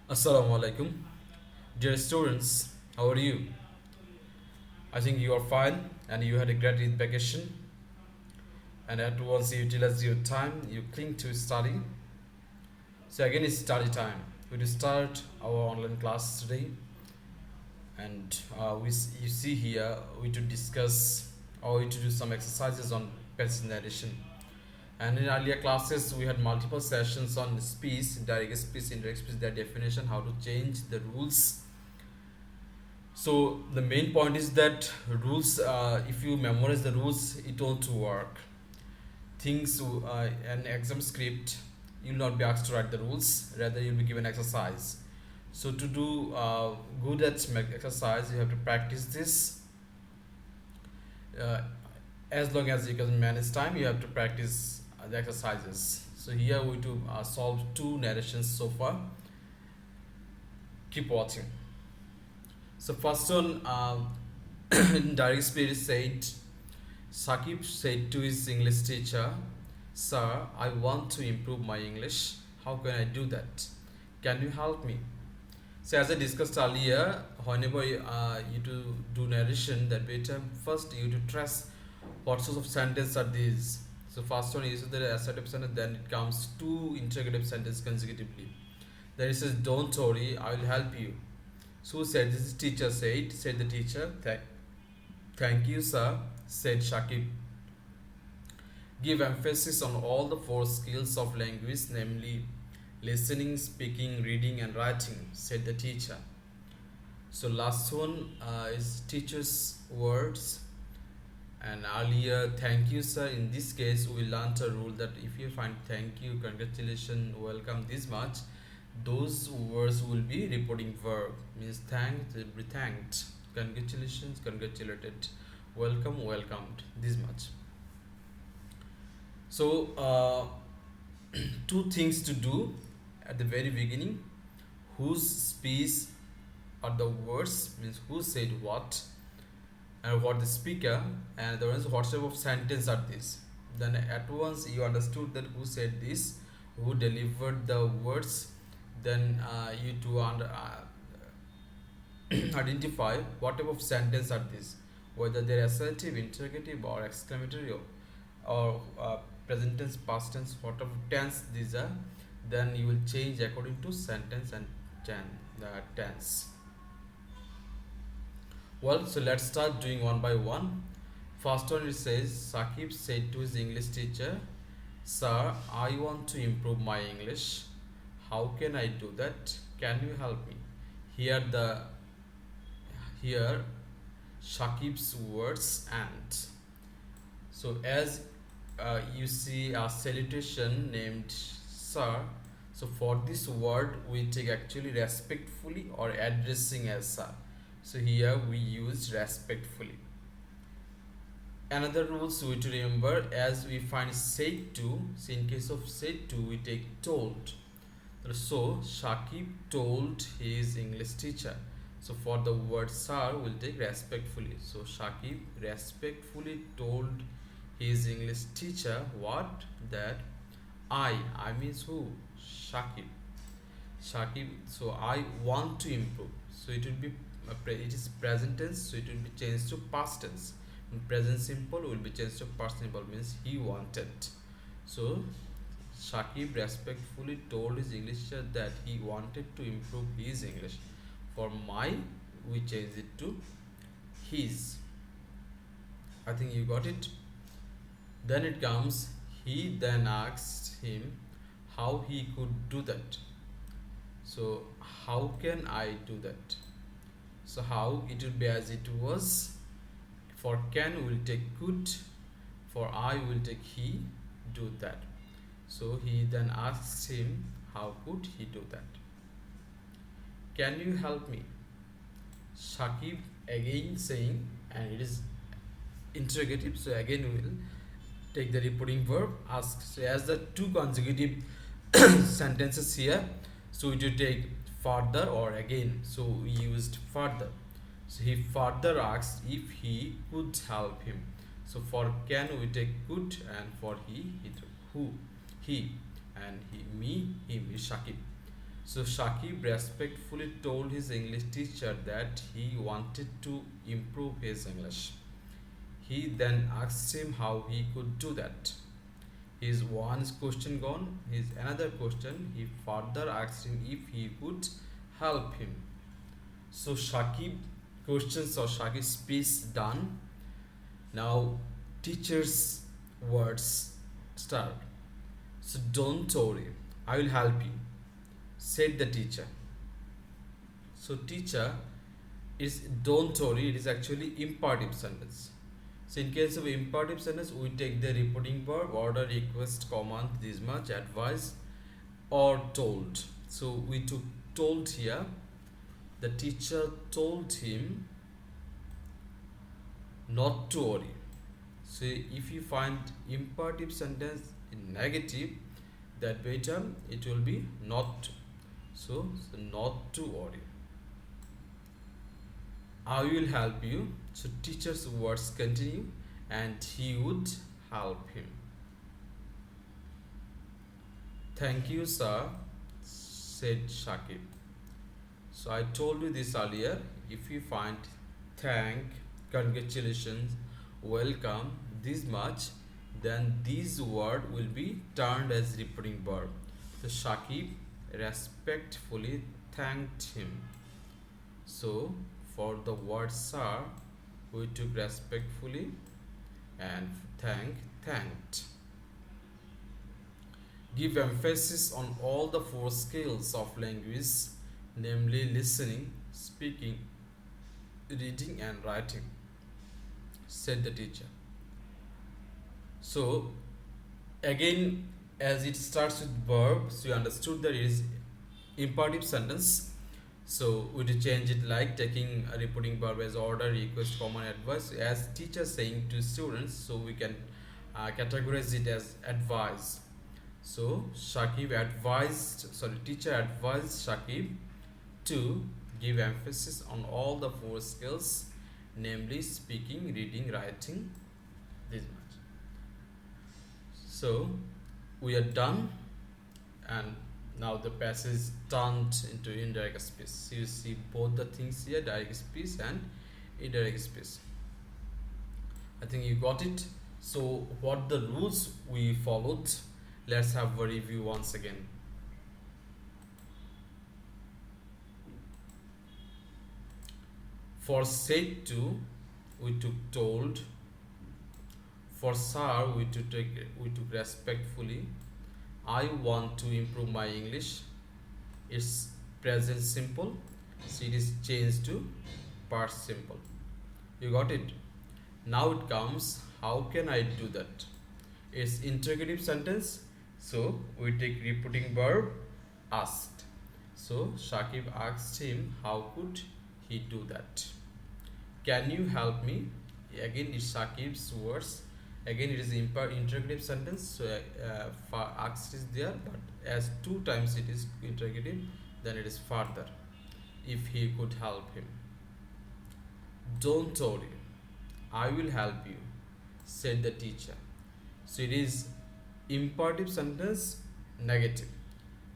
Assalamu alaikum. Dear students, how are you? I think you are fine and you had a great vacation and at once you utilize your time, you cling to study. So again it's study time. We will start our online class today and you see here we to discuss or we to do some exercises on passive narration. And in earlier classes we had multiple sessions on speech, direct speech, indirect speech, their definition, how to change the rules. So the main point is that rules, if you memorize the rules, it won't work. Things, an exam script, you'll not be asked to write the rules. Rather, you'll be given exercise. So to do good at exercise, you have to practice this. Uh, as long as you can manage time, you have to practice the exercises. So here we to solve two narrations so far. Keep watching. So first one, in direct spirit said, Sakib said to his English teacher, "Sir, I want to improve my English. How can I do that? Can you help me?" So as I discussed earlier, whenever you do narration, that better first you to trace what sorts of sentence are these. So first one is the assertive sentence, then it comes two interrogative sentences consecutively. Then it says, "Don't worry, I will help you." So who said this? Teacher said the teacher. Thank you, sir, said Shakib. Give emphasis on all the four skills of language, namely listening, speaking, reading, and writing, said the teacher. So last one is teacher's words. And earlier, thank you, sir. In this case, we learned a rule that if you find thank you, congratulations, welcome this much, those words will be reporting verb, means thanked, be thanked, congratulations, congratulated, welcome, welcomed, this much. So two things to do at the very beginning: whose speech are the words, means who said what, and what the speaker, and the ones what type of sentence are these. Then at once you understood that who said this, who delivered the words. Then you to identify what type of sentence are these, whether they're assertive, interrogative, or exclamatory, or present tense, past tense, what of tense these are. Then you will change according to sentence and tense. Well, so let's start doing one by one. First one, it says, Sakib said to his English teacher, "Sir, I want to improve my English. How can I do that? Can you help me?" Here Shakib's words and. So as you see a salutation named sir. So for this word we take actually respectfully or addressing as sir. So here we use respectfully. Another rules we to remember, as we find said to, so in case of said to we take told. So Shakib told his English teacher. So for the word sir we'll take respectfully. So Shakib respectfully told his English teacher what? That I means who? Shakib. So I want to improve. So it will be it is present tense, so it will be changed to past tense. In present simple will be changed to past simple, means he wanted. So Shakib respectfully told his English teacher that he wanted to improve his English. For my, we change it to his. I think you got it. Then it comes, he then asked him how he could do that. So how can I do that? So how, it will be as it was. For can will take could, for I will take he, do that. So he then asks him how could he do that. Can you help me? Shakib again saying, and it is interrogative, so again we will take the reporting verb ask. So as the two consecutive sentences here, so we do take further or again. So we used further. So he further asked if he could help him. So for can we take could, and for he took who, he, and he, me, him is Shakib. So Shakib respectfully told his English teacher that he wanted to improve his English. He then asked him how he could do that. His one question gone, his another question. He further asked him if he could help him. So Shakib questions or Shakib's speech done. Now teacher's words start. So don't worry, I will help you, said the teacher. So teacher is don't worry, it is actually imperative sentence. So in case of imperative sentence, we take the reporting verb, order, request, command, this much, advice, or told. So we took told here. The teacher told him not to worry. So if you find imperative sentence in negative, that way term it will be not to. So not to worry. I will help you. So teacher's words continue, and he would help him. Thank you, sir, said Shakib. So I told you this earlier. If you find thank, congratulations, welcome, this much, then this word will be turned as repeating verb. So Shakib respectfully thanked him. So for the word sir, we took respectfully, and thanked. Give emphasis on all the four skills of language, namely listening, speaking, reading, and writing, said the teacher. So again, as it starts with verb, so you understood that it is imperative sentence. So we to change it like taking a reporting verb as order, request, command, advice as teacher saying to students. So we can categorize it as advice. So teacher advised Shakib to give emphasis on all the four skills, namely speaking, reading, writing, this much. So we are done, and now the passage turned into indirect speech. So you see both the things here, direct speech and indirect speech. I think you got it. So what the rules we followed, let's have a review once again. For said to, we took told. For sir, we took respectfully. I want to improve my English. It's present simple, so it is changed to past simple. You got it? Now it comes, how can I do that? It's interrogative sentence, so we take repeating verb asked. So Shakib asked him, how could he do that? Can you help me? Again, it's Shakib's words. Again, it is interrogative sentence, so asked is there, but as two times it is interrogative, then it is further, if he could help him. Don't worry, I will help you, said the teacher. So it is imperative sentence negative.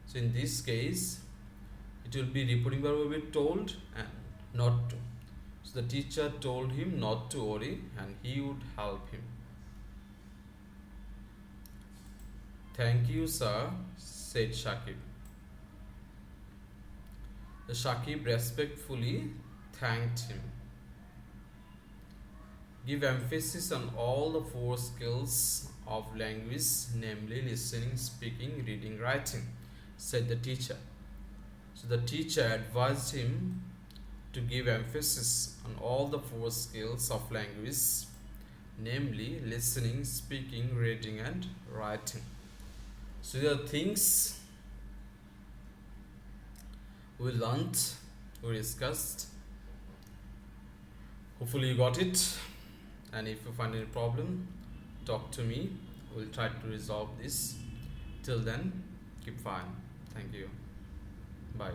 So in this case, it will be repeating verb will be told and not to. So the teacher told him not to worry, and he would help him. Thank you, sir, said Shakib. The Shakib respectfully thanked him. Give emphasis on all the four skills of language, namely listening, speaking, reading, writing, said the teacher. So the teacher advised him to give emphasis on all the four skills of language, namely listening, speaking, reading, and writing. So there are things we learned, we discussed. Hopefully you got it, and if you find any problem, talk to me. We'll try to resolve this. Till then, keep fine. Thank you. Bye.